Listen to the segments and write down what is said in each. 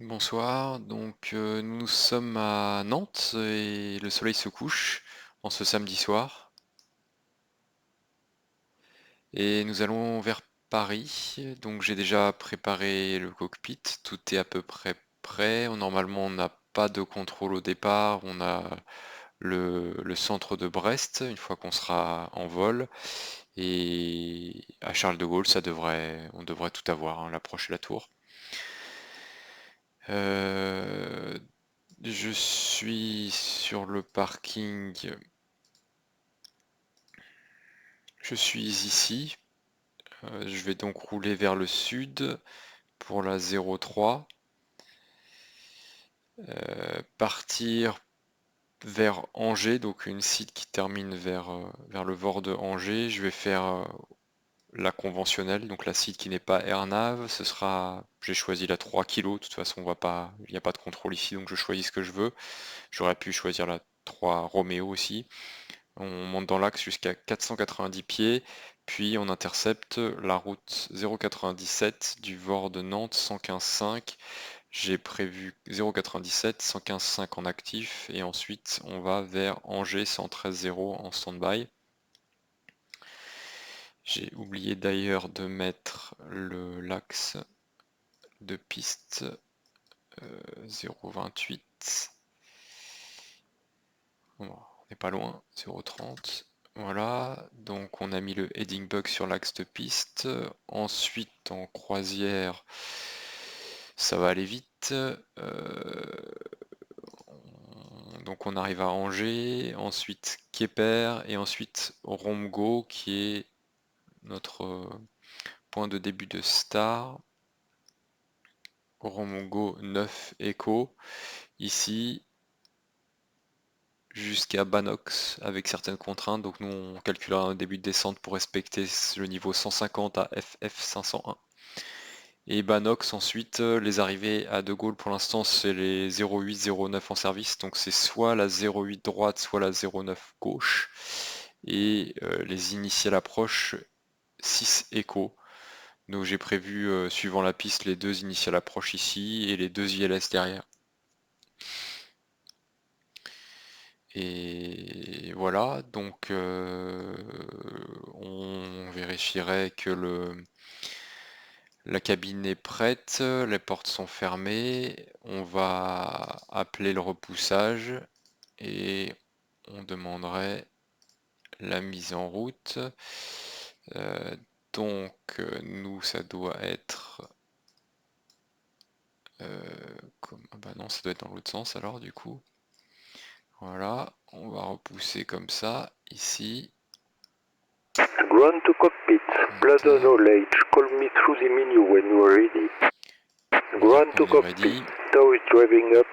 Bonsoir, nous sommes à Nantes et le soleil se couche en ce samedi soir et nous allons vers Paris. Donc j'ai déjà préparé le cockpit, tout est à peu près prêt. Normalement on n'a pas de contrôle au départ, on a le centre de Brest une fois qu'on sera en vol et à Charles de Gaulle on devrait tout avoir, hein, l'approche et la tour. Euh, Je suis sur le parking. Je suis ici. Je vais donc rouler vers le sud pour la 03. Partir vers Angers, donc une site qui termine vers le Vor de Angers. Je vais faire la conventionnelle, donc la site qui n'est pas AirNav. J'ai choisi la 3 kg. De toute façon, il n'y a pas de contrôle ici, donc je choisis ce que je veux. J'aurais pu choisir la 3 Romeo aussi. On monte dans l'axe jusqu'à 490 pieds, puis on intercepte la route 097 du Vor de Nantes 115.5. J'ai prévu 097, 115.5 en actif, et ensuite on va vers Angers 113.0 en stand-by. J'ai oublié d'ailleurs de mettre l'axe de piste 028. Bon, on n'est pas loin, 030. Voilà, donc on a mis le heading bug sur l'axe de piste. Ensuite, en croisière, ça va aller vite. Donc on arrive à Angers, ensuite Quépert et ensuite Romgo qui est notre point de début de star. Romgo 9 Echo. Ici, jusqu'à Banox avec certaines contraintes. Donc nous on calculera un début de descente pour respecter le niveau 150 à FF 501. Et Banox ensuite, les arrivées à De Gaulle pour l'instant c'est les 08, 09 en service. Donc c'est soit la 08 droite, soit la 09 gauche. Et les initiales approches 6 échos. Donc j'ai prévu, suivant la piste, les deux initiales approches ici et les deux ILS derrière. Et voilà, donc on vérifierait que la cabine est prête, les portes sont fermées, on va appeler le repoussage et on demanderait la mise en route. Euh, nous ça doit être ah bah non, ça doit être dans l'autre sens alors du coup. Voilà, on va repousser comme ça, ici. Ground to cockpit. Blood Enter. knowledge. Call me through the menu when you are ready. On dit Ground qu'on to est cockpit. ready. Tow is driving up.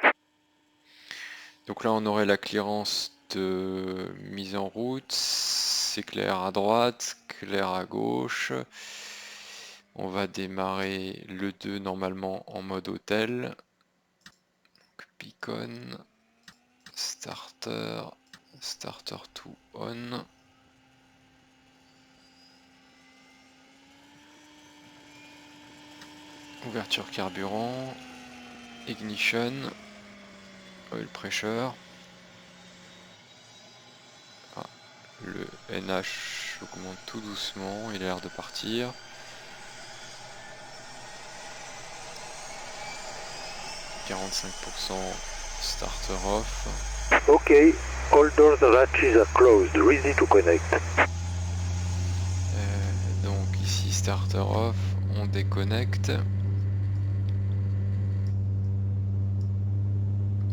Donc là, on aurait la clearance de mise en route. C'est clair à droite, clair à gauche. On va démarrer le 2 normalement en mode hôtel. Beacon, starter, starter to on. Ouverture carburant, ignition, oil pressure. Ah, le NH augmente tout doucement, il a l'air de partir. 45% starter off. Okay, all doors and hatches are closed. Ready to connect. Donc ici starter off, on déconnecte.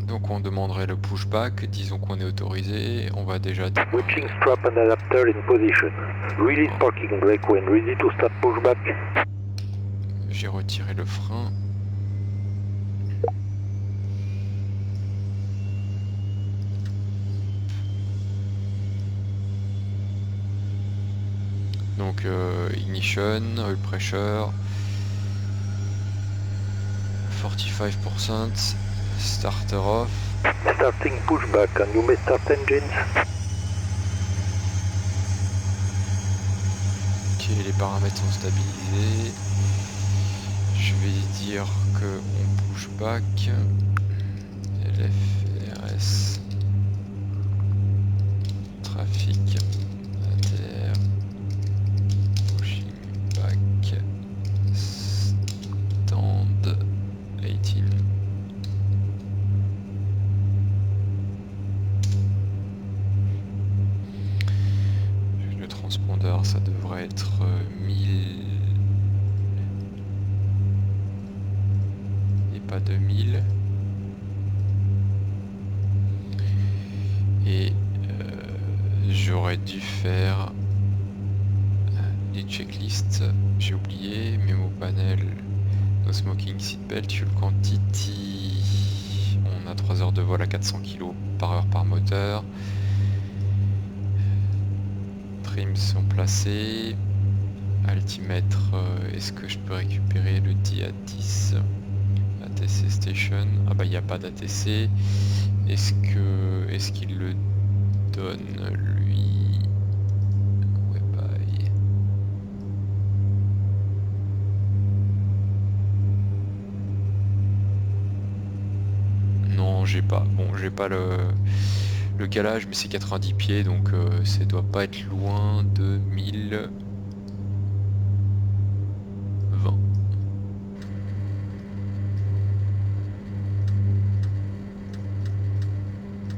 Donc on demanderait le pushback, disons qu'on est autorisé, on va déjà Switching démarrer. strap and adapter in position. Release parking brake when ready to start pushback. J'ai retiré le frein. Donc ignition, oil pressure, 45%, starter off. Starting pushback and you may start engines. Ok, les paramètres sont stabilisés. Je vais dire que on pushback. LFRS. Trafic. ATR. Pushing back. Stand 18. Le transpondeur, ça devrait être 1000 et pas 2000. Et j'aurais dû faire des checklists, j'ai oublié, memo panel, no smoking seatbelt, fuel quantity, on a 3 heures de vol à 400 kg par heure par moteur, trims sont placés, altimètre, est-ce que je peux récupérer le DA10 ATC station? Ah bah il n'y a pas d'ATC, est-ce qu'il le donne lui? Ouais, bye. Non, j'ai pas. Bon, j'ai pas le calage, mais c'est 90 pieds, donc ça doit pas être loin de 1020.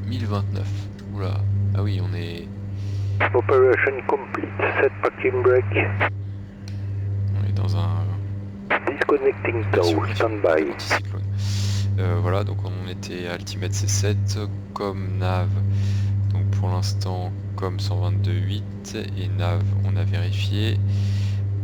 1029. Oula. Ah oui, on est... Operation complete. Set parking brake. On est dans un... Disconnecting tow. Standby. Anticyclone. Voilà, donc on était à Ultimate C7, comme nav, donc pour l'instant comme 122.8, et nav on a vérifié,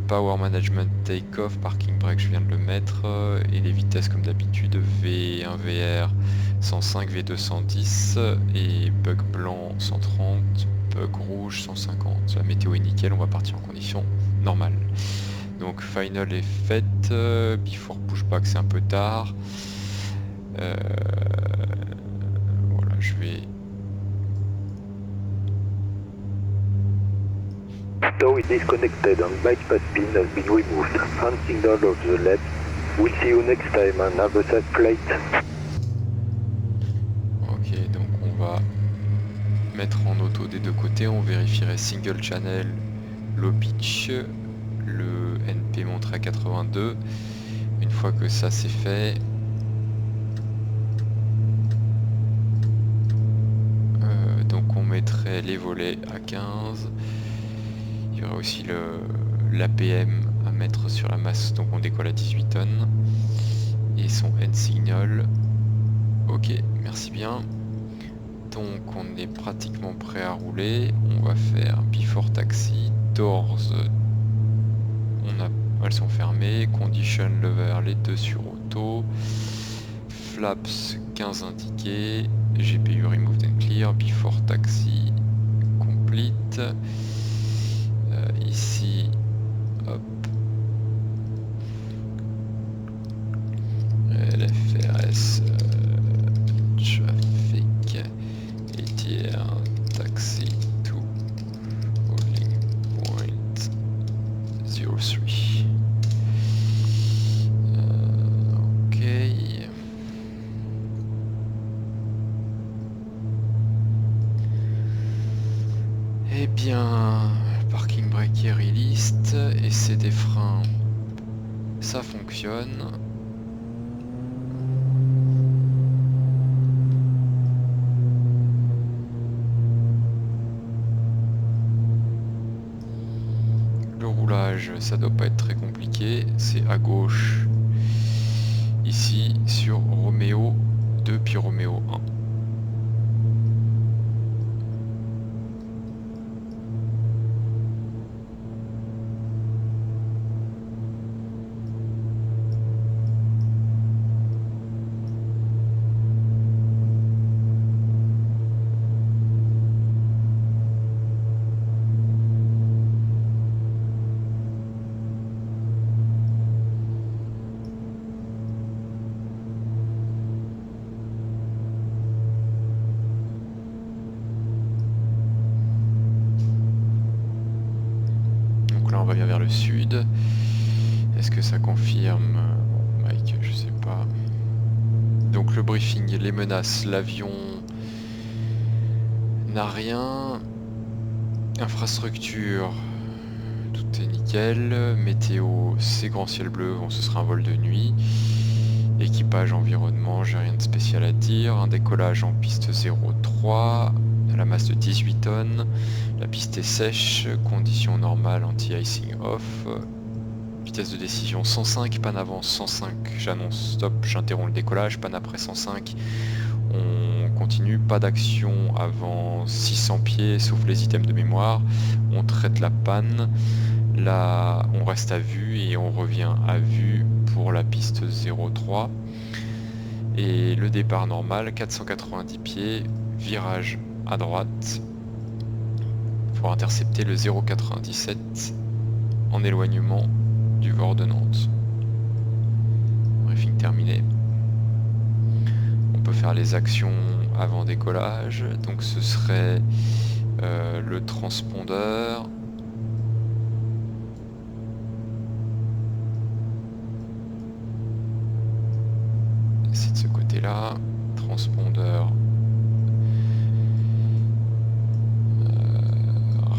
power management take-off, parking brake je viens de le mettre, et les vitesses comme d'habitude, V1 VR 105, V2 110, et bug blanc 130, bug rouge 150, la météo est nickel, on va partir en condition normale. Donc final est faite, before pushback c'est un peu tard. Voilà, je vais... Tow is disconnected and bypass pin has been removed. Hand signal of the left. We'll see you next time and have a safe flight. Ok, donc on va mettre en auto des deux côtés, on vérifierait single channel, low pitch, le NP montre à 82. Une fois que ça c'est fait, donc on mettrait les volets à 15. Il y aurait aussi l'APM à mettre sur la masse, donc on décolle à 18 tonnes. Et son end signal. Ok, merci bien. Donc on est pratiquement prêt à rouler. On va faire before taxi, doors, elles sont fermées, condition lever les deux sur auto, flaps 15 indiqués, GPU removed and clear, before taxi complete. Ici, hop, LFRS, traffic, ATR, taxi to holding point 03. Ok. Eh bien, parking brake est released, et c'est des freins, ça fonctionne. Le roulage, ça doit pas être très compliqué, c'est à gauche, ici sur Roméo 2 puis Roméo 1. On revient vers le sud. Est-ce que ça confirme, Mike? Je sais pas. Donc le briefing, les menaces, l'avion n'a rien. Infrastructure, tout est nickel. Météo, c'est grand ciel bleu, bon, ce sera un vol de nuit. Équipage, environnement, j'ai rien de spécial à dire. Un décollage en piste 03, la masse de 18 tonnes. La piste est sèche, conditions normales, anti-icing off. Vitesse de décision 105, panne avant 105, j'annonce stop, j'interromps le décollage, panne après 105, on continue, pas d'action avant 600 pieds, sauf les items de mémoire, on traite la panne, là on reste à vue et on revient à vue pour la piste 03, et le départ normal, 490 pieds, virage à droite, pour intercepter le 097 en éloignement du VOR de Nantes. Briefing terminé. On peut faire les actions avant décollage. Donc ce serait le transpondeur. C'est de ce côté-là. Transpondeur.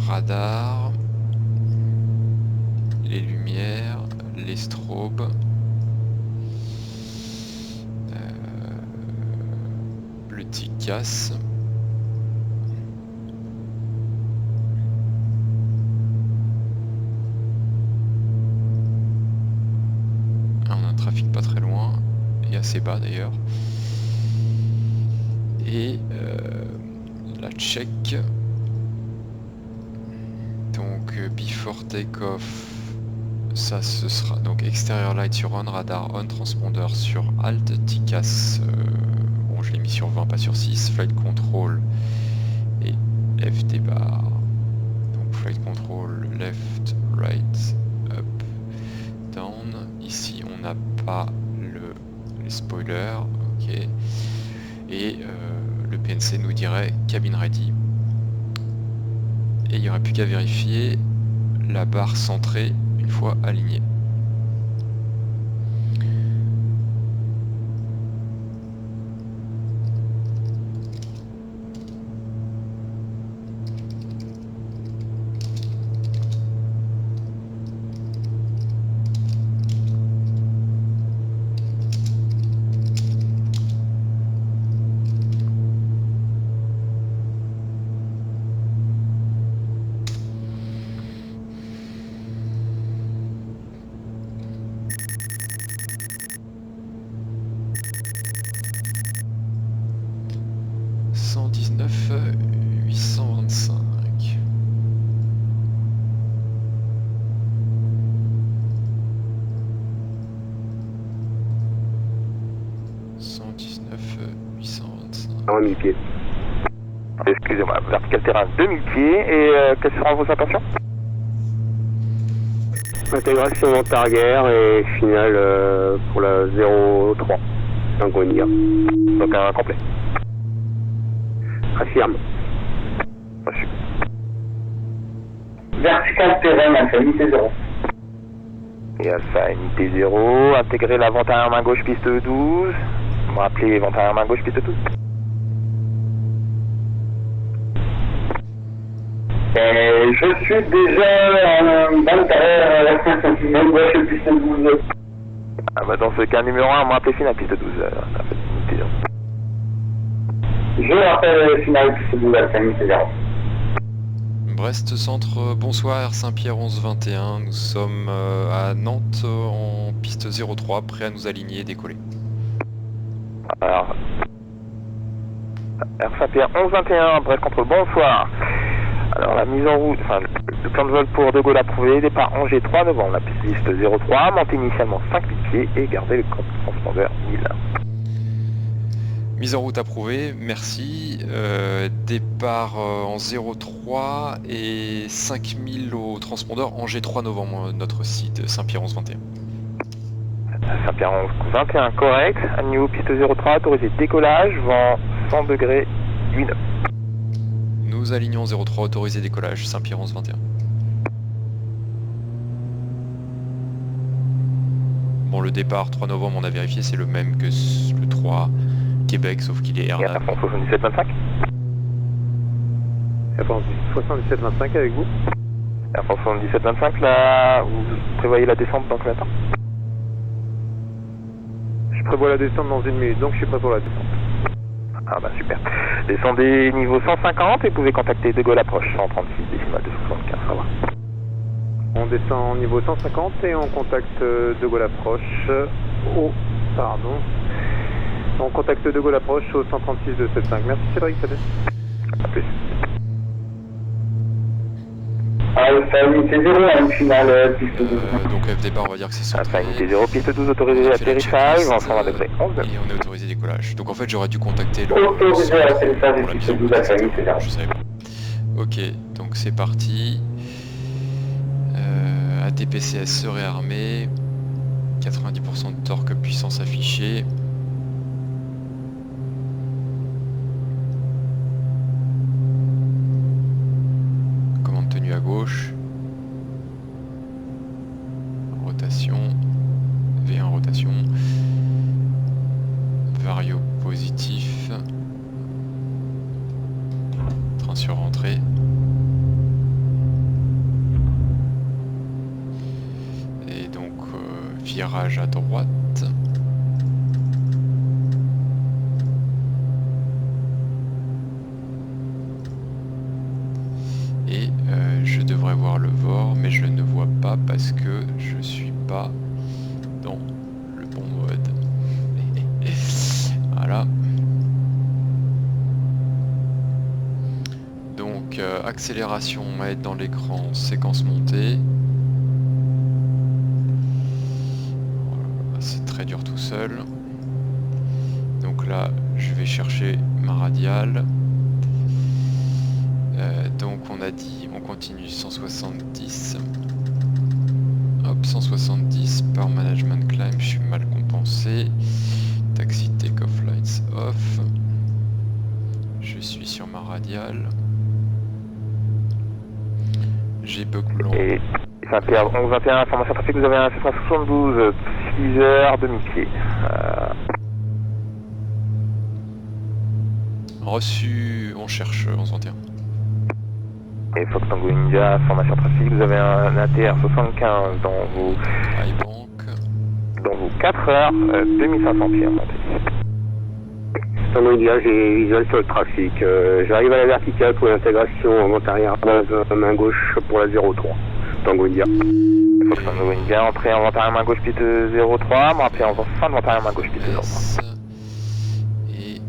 Radar. Les lumières, les strobes, le TICAS, on a un trafic pas très loin et assez bas d'ailleurs, et la check, donc before take-off. Ça ce sera donc extérieur light sur on, radar on, transpondeur sur alt, TICAS, bon je l'ai mis sur 20 pas sur 6, flight control et FT bar, donc flight control left, right, up, down, ici on n'a pas les spoilers, ok, et le PNC nous dirait cabine ready, et il n'y aurait plus qu'à vérifier la barre centrée une fois alignée. À 1000 pieds. Excusez-moi, vertical terrain 2000 pieds et quelles seront vos intentions? Intégration targuère et finale pour la 03, Sangonia. Donc un complet. Affirme. Reçu. Vertical terrain, alpha unité 0. Et alpha unité 0, intégrer la vente arrière main gauche piste 12. On va appeler vente arrière main gauche piste 12. Je suis déjà dans le terrain, main gauche piste 12. Ah bah dans ce cas numéro 1, on va appeler finale piste 12. Je rappelle finale piste 12, alpha unité 0. Brest Centre, bonsoir, Air Saint-Pierre 1121, nous sommes à Nantes en piste 03, prêt à nous aligner et décoller. Alors, Air Saint-Pierre 1121, Brest Contrôle, bonsoir. Alors la mise en route, enfin le plan de vol pour De Gaulle approuvé, départ Angers 3 novembre, la piste 03, montée initialement 5000 pieds et garder le transpondeur 1000. Mise en route approuvée, merci. Départ en 03 et 5000 au transpondeur Angers 3 novembre, notre site Saint-Pierre 1121. Saint-Pierre 1121, correct. À niveau piste 03, autorisé décollage, vent 100 degrés, 8 nœuds. Nous alignons 03, autorisé décollage, Saint-Pierre 1121. Bon, le départ 3 novembre, on a vérifié, c'est le même que le 3. Québec, sauf qu'il est Et AirNav. Air France 7725. Air France 7725 avec vous. Air France 7725, là, vous prévoyez la descente dans combien de temps? Je prévois la descente dans 1 minute, donc je suis prêt pour la descente. Ah bah super. Descendez niveau 150 et vous pouvez contacter De Gaulle approche 136 décimales de 75, ça va. On descend au niveau 150 et on contacte De Gaulle approche au... Pardon. On contacte De Gaulle approche au 136 275. Merci Cédric, salut. A plus. Alpha unité 0, une finale, piste 12. Donc FD bar, on va dire que c'est Alpha centré. unité 0, piste 12 autorisée On a fait la atterrissage, checklist, en 120 degrés 11. et on est autorisé décollage. Donc en fait j'aurais dû contacter le Autorisé à l'atterrissage pour des la pistes mise en 12 route, Alpha etc. unité 0. Je savais pas. Ok, donc c'est parti. ATPCS serait armé. 90% de torque puissance affichée. Commande tenue à gauche. Rotation. V1 rotation. Vario positif. Train sur entrée. Et donc virage à droite. Et je devrais voir le VOR, mais je ne vois pas parce que je suis pas dans le bon mode. Voilà. Donc accélération, on va être dans l'écran séquence montée. Voilà, c'est très dur tout seul. Donc là, je vais chercher ma radiale. Donc on a dit, on continue 170. Hop, 170 par management climb, je suis mal compensé. Taxi take off lights off. Je suis sur ma radiale. J'ai bug blanc. Et Saint-Pierre 1121, information trafic, vous avez un 772, 6 heures, demi-pied. Reçu, on cherche 1121. Et Fox Tango India, formation trafic, vous avez un ATR 75 dans vos iBank. 4 heures, 2500 pieds remontés. Tango India, j'ai visuel sur le trafic. J'arrive à la verticale pour l'intégration en vente arrière, main gauche pour la 03. Tango India. Fox Tango India, entrée en vente arrière main gauche piste 03, me rappelez en fin de vente arrière main gauche piste 03. Et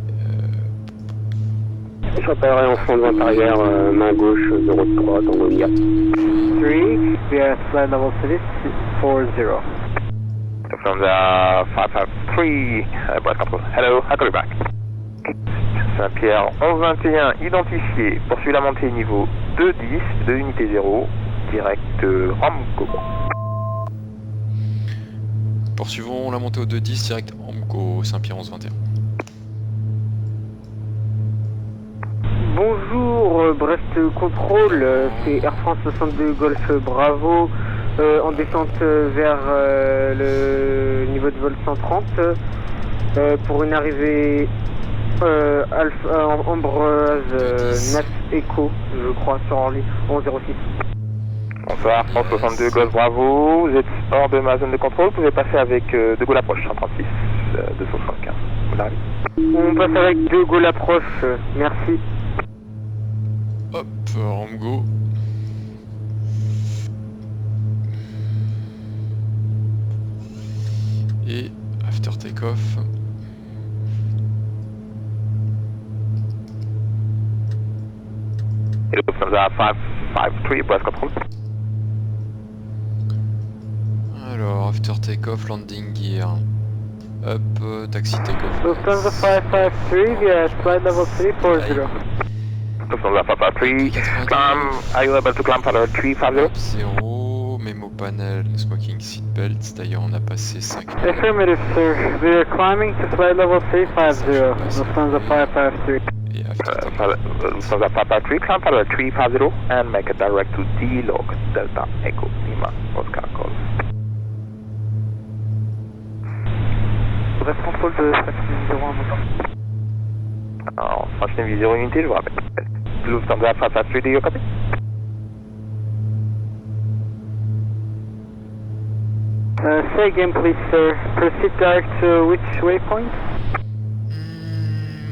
Je rappellerai en fond de vente arrière, main gauche 03, Tango India. 3, via flight level 640. From the 553, breath control. Hello, I call you back. Saint-Pierre 1121, identifié, poursuit la montée niveau 210, de unité 0, direct Ramco. poursuivons la montée au 210 direct Amco Saint-Pierre 1121. Bonjour, Brest Control, c'est Air France 62 Golf Bravo, en descente vers le niveau de vol 130 pour une arrivée Ambroise 9 Echo, je crois, sur Orly, 1106. Bonsoir, France 62 Golf Bravo, vous êtes hors de ma zone de contrôle, vous pouvez passer avec De Gaulle approche 136 275. Vous arrivez. On passe avec De Gaulle approche, merci. Hop, Ramgo. Et after takeoff. Et le Lufthansa 553, breath control. Alors, after takeoff, landing gear. Up, taxi takeoff. Lufthansa 553 via flight level 340. Lufthansa 553, climb, are you able to climb for 350? 0, mémo panel, smoking seatbelts, d'ailleurs on a passé 5 minutes. Affirmative, sir. We are climbing to flight level 350, Lufthansa 553. Et after takeoff. Lufthansa 553, climb for 350 and make a direct to D-Log, Delta Echo Lima, Oscar Golf. Bref, contrôle de 0 1 moteur. Alors, French Navy 0 unité, je vous rappelle. Lufthansa 553, do you copy? Say again, please, sir. Proceed direct to which waypoint?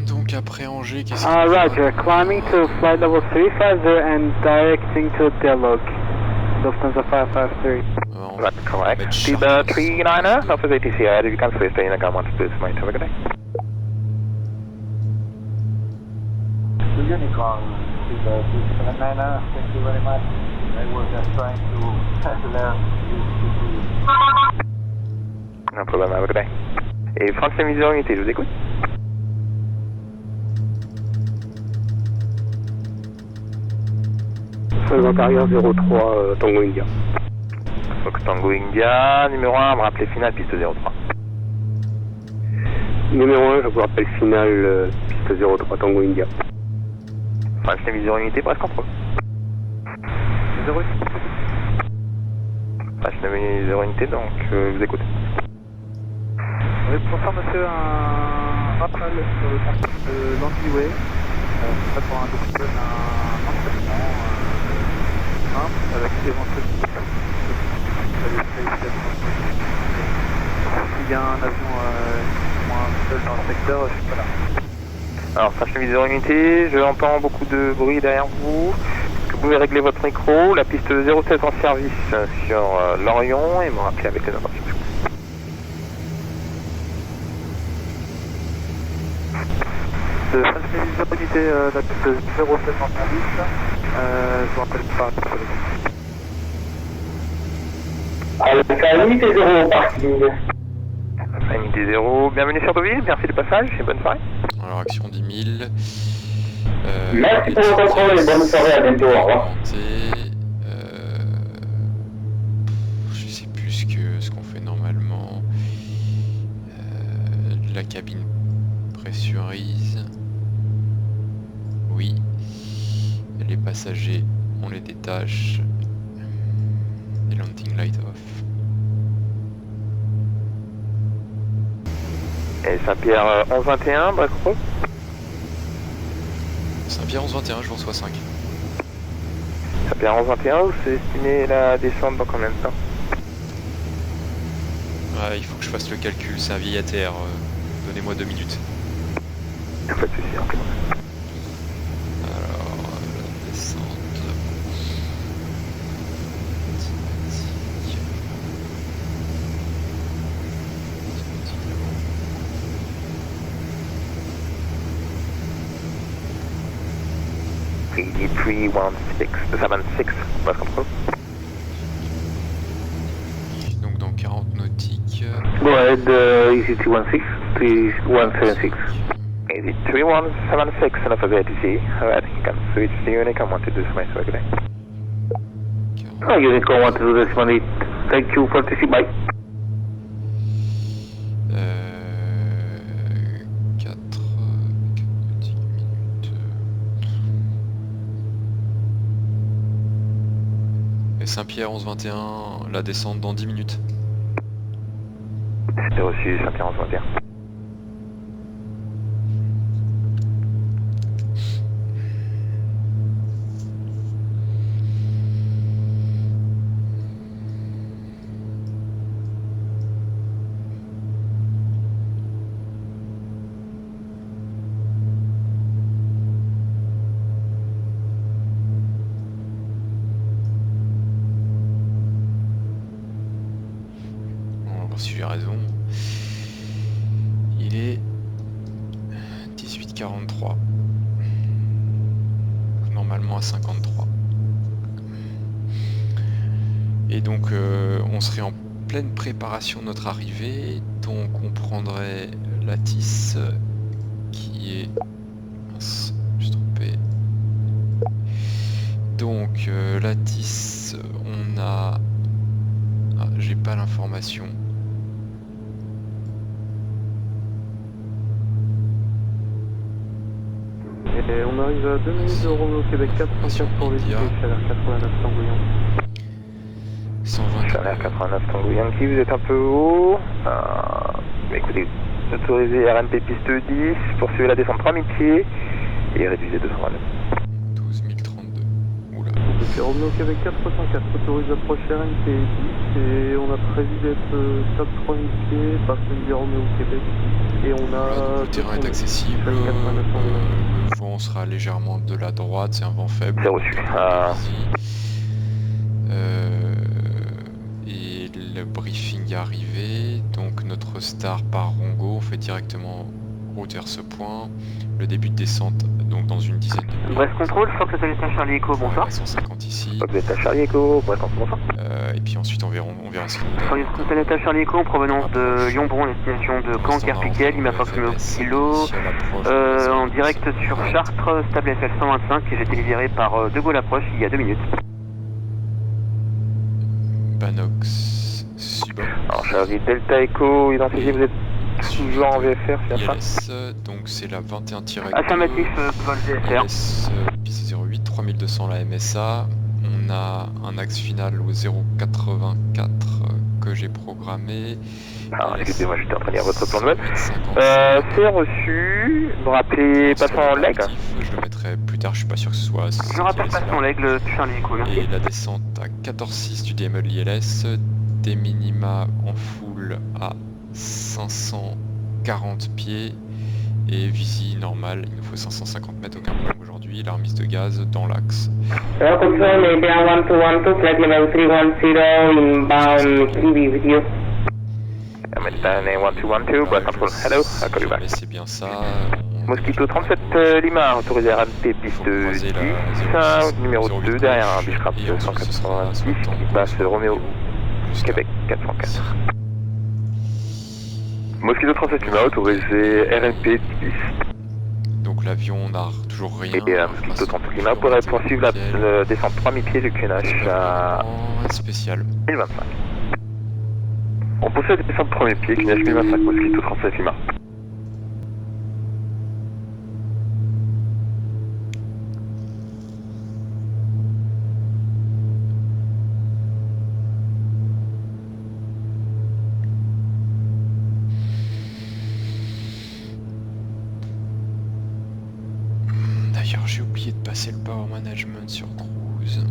Donc après Angers, qu'est-ce qu'il faut? Roger. Climbing to flight level 350 and directing to Delog. Lufthansa 553. That's correct. Speed 39er, Northwest ATC, if you can please stay in the gun 1 to boost my have a good day. The Unicorn, Speed 39er, thank you very much. I was just trying to learn this. No problem, have a good day. Et France Navy 0 unité, je vous écoute. Solvent arrière 03, Tango India. Fox Tango India, numéro 1, me rappelez final, piste 03. Numéro 1, je vous rappelle final, piste 03, Tango India. France Navy 0 unité, presque contrôle. 0. France Navy 0 unité, donc je vous écoute. Oui, bonsoir monsieur, un rappel sur le campus de Landiway. C'est pas pour un double un entraînement simple avec éventuellement s'il y a un avion moins seul dans le secteur, je suis pas là. Alors, France Navy 0 unité, je entends beaucoup de bruit derrière vous. Est-ce que vous pouvez régler votre micro? La piste 07 en service sur Lorient et me rappeler avec les informations. De France Navy 0 unité, la piste 07 en service, je vous rappelle pas. Alpha unité 0 parking. Unité 0, bienvenue sur Deauville, merci du passage et bonne soirée. Alors action 10 000. Merci pour le contrôle et bonne soirée, à bientôt, au revoir. Je sais plus ce qu'on fait normalement. La cabine pressurise. Oui. Les passagers, on les détache. Et landing light off. Et Saint-Pierre 1121, break pro. Saint-Pierre 1121, je vous reçois 5. Saint-Pierre 1121, vous estimez la descente dans combien de temps? Ouais, il faut que je fasse le calcul, c'est un vieil ATR. Donnez-moi 2 minutes. Pas de soucis, ok. Alors, la descente. Pas de contrôle. Donc dans 40 nautiques. Go ahead, easy 316, 3176. Easy 3176, and for the ATC. Alright, you can switch to Unicom 1 to do some work today. Oh, Unicom 1 to do this money. Thank you for TC, bye. 4 nautiques minutes. Et Saint-Pierre 1121, la descente dans 10 minutes. C'était reçu, Saint-Pierre 1121. Si j'ai raison, il est 18h43, normalement à 53. Et donc on serait en pleine préparation de notre arrivée, donc on prendrait la TIS qui est... Mince, je suis trompé. Donc la TIS, on a... Ah, j'ai pas l'information. Et on arrive à 2 minutes de Romeo Québec 4, 104 pour visiter, chaleur 89 Tango Yankee. 120. Chaleur 89 Tango Yankee, vous êtes un peu haut. Écoutez, Autorisé RNP piste 10, poursuivez la descente 3000 pieds et réduisez 229. 12 032. Oula. C'est Romeo Québec 404, autorise approche RNP 10 et on a prévu d'être stop 3000 pieds, par celui Romeo Québec. Et on Voilà, donc a... le terrain est accessible, le vent sera légèrement de la droite, c'est un vent faible. C'est reçu. Et le briefing est arrivé, donc notre star par Rongo, on fait directement route vers ce point. Le début de descente, donc dans une dizaine de minutes. Bref contrôle, Fox Hotel Charlie Echo, bonsoir. 150 ici. Vous êtes à Charlie Echo, bref, bonsoir. Et puis ensuite on verra ce qu'il nous donne. Fox Hotel Charlie Echo en provenance de Lyon-Bron, destination de Pour l'instant, Caen-Kerpiquet, Lima Fox numéro kilo. En direct sur Chartres, stable FL 125 qui a été libéré par De Gaulle Approche il y a 2 minutes. Banox, Suba. Alors Charlie Delta Echo, identifié, vous êtes toujours en VFR, c'est ça? ILS, donc c'est la 21-2. Affirmatif, vol VFR. ILS, piste 08, 3200 la MSA. On a un axe final au 084 que j'ai programmé. Alors excusez-moi, j'étais en train de lire votre plan de vol. 55. C'est reçu, vous rappelez passant leg. Je le mettrai plus tard, je suis pas sûr que ce soit... Je rappelle pas son l'aigle, Charlie Echo, merci. Et la descente à 14,6 du DML ILS, des minima en full à 540 pieds et visi normal, il nous faut 550 mètres, aucun problème aujourd'hui, la remise de gaz dans l'axe. Control, India 1212, flight level 310, inbound Kiwi with you. American 1212, Brad Control, hello, I call you back. Mais c'est bien ça. Mosquito 37 Lima, autorisé RMP piste 10, numéro 2 derrière un Beechcraft 190 qui passe Romeo Québec 404. Mosquito 37 Lima, autorisé RMP 10. Donc l'avion n'a toujours rien. Et Mosquito 37 Lima pourrait poursuivre la descente 3000 pieds de QNH à spécial 1025. On possède la descente 3000 pieds, QNH 1025, Mosquito 37 Lima. D'ailleurs, j'ai oublié de passer le power management sur cruise.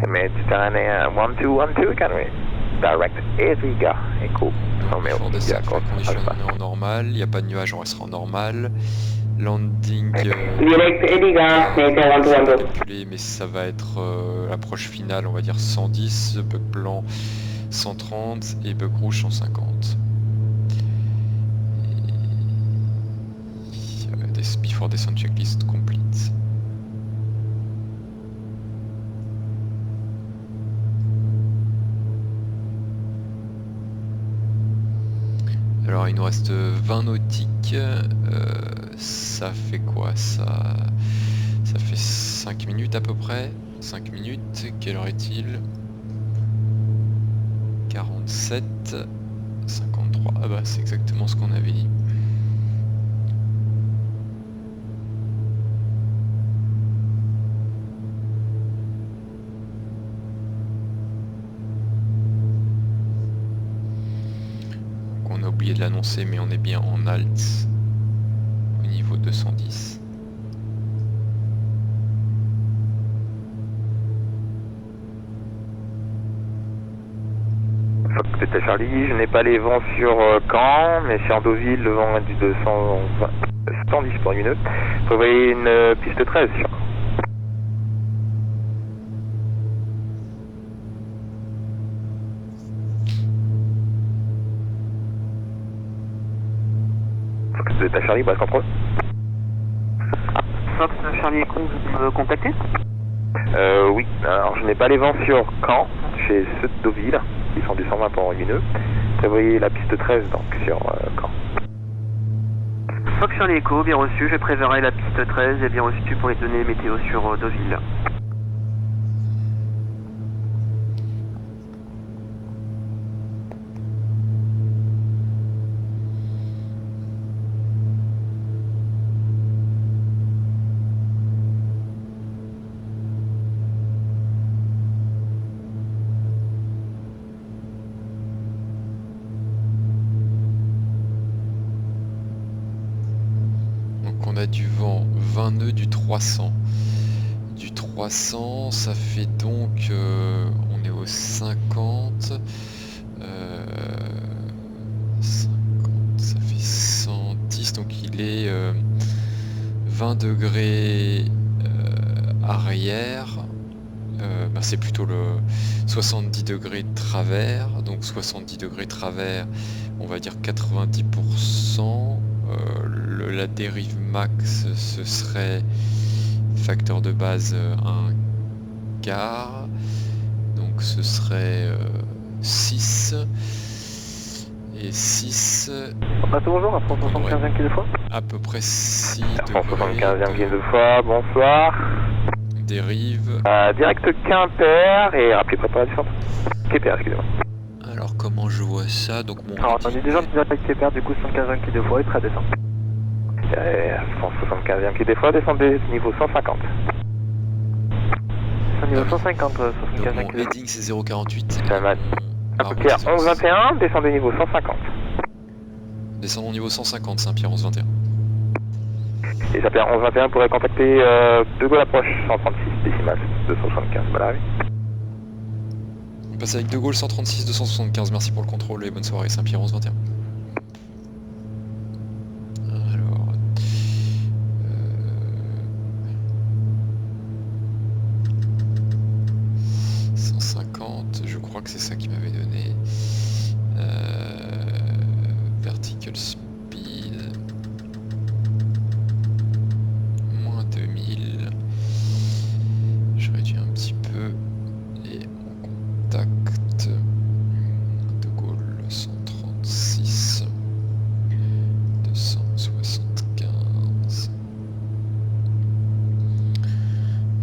Mediterranean 1212, can we direct Eriga Echo Romeo Fort India descente, Golf Alpha. conditionné en normal, il n'y a pas de nuage, on restera en normal. Landing Direct Ediga, Nature 1212. calculé, mais ça va être l'approche finale, on va dire 110, bug blanc 130 et bug rouge 150. Before descent checklist complete. Alors il nous reste 20 nautiques, ça fait quoi ça fait 5 minutes à peu près, 5 minutes, quelle heure est-il? 47, 53, ah bah c'est exactement ce qu'on avait dit. On a oublié de l'annoncer, mais on est bien en alt au niveau 210. C'était Charlie, je n'ai pas les vents sur Caen, mais sur Deauville, le vent est du 110 pour une minute. Vous voyez une piste 13 sur Caen. Vous êtes à Charlie, Brad Control. Fox Charlie Echo, vous me contactez? Oui, alors je n'ai pas les vents sur Caen, chez ceux de Deauville, qui sont du 120 pour lumineux. Prévoyez la piste 13 donc sur Caen. Fox Charlie Echo, bien reçu, je préverrai la piste 13 et bien reçu pour les données météo sur Deauville. on a du vent 20 nœuds du 300. Du 300, ça fait donc... on est au 50. 50, ça fait 110, donc il est 20 degrés arrière. C'est plutôt le 70 degrés de travers, donc 70 degrés de travers, on va dire 90%. La dérive max, ce serait facteur de base 1 quart, donc ce serait 6 et 6. Bonjour, à 175 km de fois. À peu près 6 175 degrés km de fois, bonsoir. dérive. Direct Quimper et rappelez préparation. Quimper, excusez-moi. Alors comment je vois ça? Donc mon Alors, on est déjà direct Quimper, du coup 115 km de fois et prêt à descendre. 175 km des fois, descendez niveau 150. Niveau 150, donc 75 mon km de fois. heading c'est 0,48. Ça va. Saint-Pierre 11-21, descendez niveau 150. Descendons niveau 150, Saint-Pierre 11-21. Et Saint-Pierre 11-21 pourrait contacter De Gaulle approche 136 décimales 275. Voilà. On passe avec De Gaulle 136 275, merci pour le contrôle et bonne soirée, Saint-Pierre 11-21. Alors... 150, je crois que c'est ça qui m'avait donné. Vertical speed... moins 2000. Je réduis un petit peu. Et mon contact De Gaulle 136 275.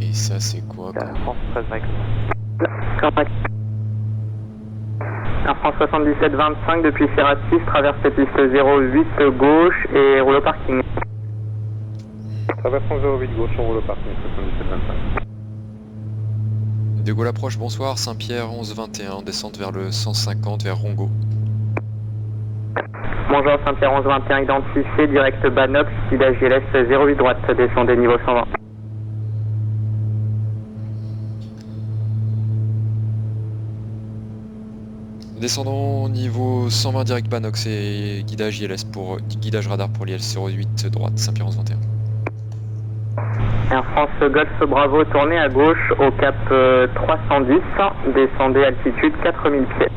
Et ça c'est quoi comme... France 13 Mike. Air France 77-25 depuis Sierra 6, traverse la piste 08 gauche et roule au parking. Traversons 08 gauche, on roule au parking 77-25. De Gaulle approche, bonsoir, Saint-Pierre 11-21, descente vers le 150 vers Rongo. Bonjour Saint-Pierre 11-21 identifié, direct Banox, guidage GLS 08 droite, descendez niveau 120. Descendons niveau 120 direct Banox et guidage ILS pour guidage radar pour l'IL 08 droite, Saint-Pierre 11-21. Air France Golf Bravo, tournez à gauche au cap 310, descendez altitude 4000 pieds.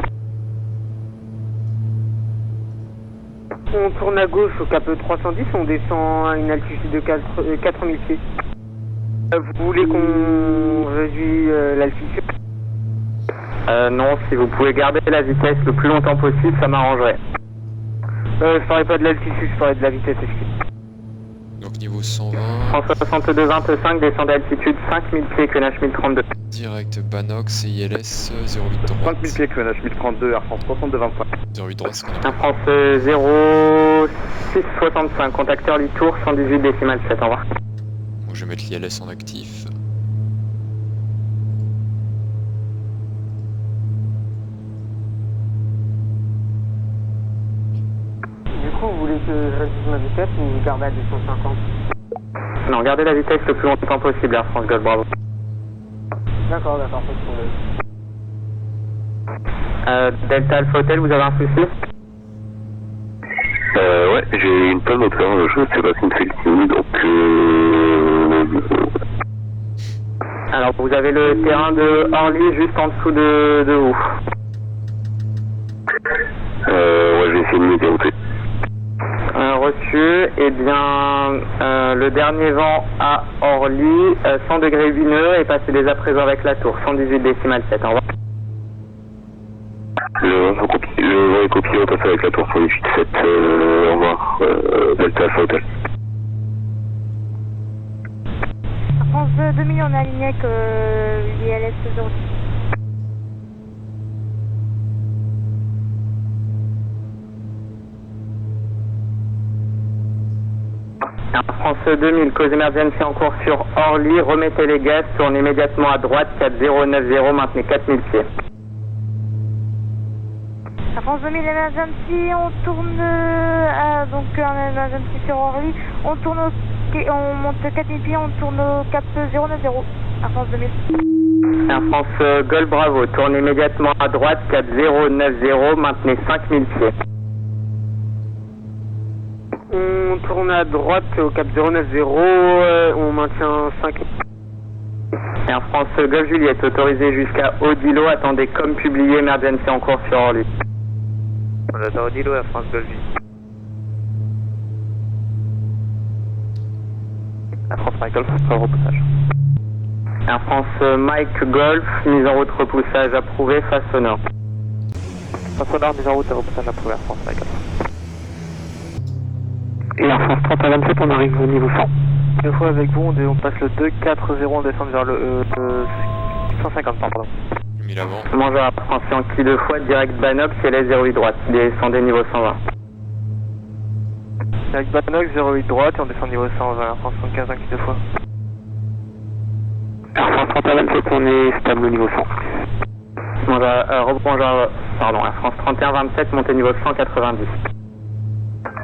On tourne à gauche au cap 310, on descend à une altitude de 4000 pieds. Vous voulez qu'on réduise l'altitude? Non, si vous pouvez garder la vitesse le plus longtemps possible, ça m'arrangerait. Je ferai pas de l'altitude, je ferai de la vitesse, excusez. Donc niveau 120. En 62-25, descendez altitude 5000 pieds, QNH 1032. Direct Banox et ILS 08 droite. 5000 pieds, QNH 1032, Air France 62-25. 08 droite, c'est Air France 0665, contacteur Litour 118 décimales 7, au revoir. Bon, je vais mettre l'ILS en actif. Du coup, vous voulez que je réduise ma vitesse ou vous gardez à 250? Non, gardez la vitesse le plus longtemps possible, Air France Golf Bravo. D'accord, pas de problème. Delta Alpha Hotel, vous avez un souci? Ouais, j'ai une panne au terrain, je sais pas si me fait le signe, donc Alors, vous avez le terrain de Orly juste en dessous de vous. ouais, je vais essayer de me dérouter. Reçu, eh bien, le dernier vent à Orly, 100 degrés 8 nœuds et passez dès à présent avec la tour, 118 décimales 7, au revoir. Le vent est copié, on passe avec la tour 118-7, au revoir, Delta Alpha Hotel. France 2000, on a aligné avec l'ILS 06. Air France 2000, cause emergency en cours sur Orly, remettez les gaz, tournez immédiatement à droite, 4090, maintenez 4000 pieds. Air France 2000 emergency, on tourne donc un emergency sur Orly, on tourne pieds, on monte 4000 pieds, on tourne au cap 090, Air France 2000. Air France Golf Bravo, tournez immédiatement à droite, cap 090, maintenez 5000 pieds. On tourne à droite au cap 090, on maintient 5. Air France Golf Juliette, autorisé jusqu'à Odilo, attendez comme publié, emergency en cours sur Orly. On attend Odilo, Air France Golf Juliette. Air France Mike Golf, repoussage. Air France Mike Golf, mise en route repoussage approuvé, face au nord. Face au nord, mise en route, repoussage approuvé, Air France Mike Golf. Et Air France 30 à 27, on arrive au niveau 100. Une fois avec vous, on passe le 240, on descend vers le 150, pardon. J'ai mis l'avant. Bonjour Air France Yankee 2 fois, direct Banox, CLS 08 droite, descendez niveau 120. Avec Banox, 08 droite et on descend niveau 120, Air France 75, Yankee 2 fois. Air France 30 à 27, on est stable au niveau 100. Bonjour, pardon, Air France 31-27, montez niveau 190.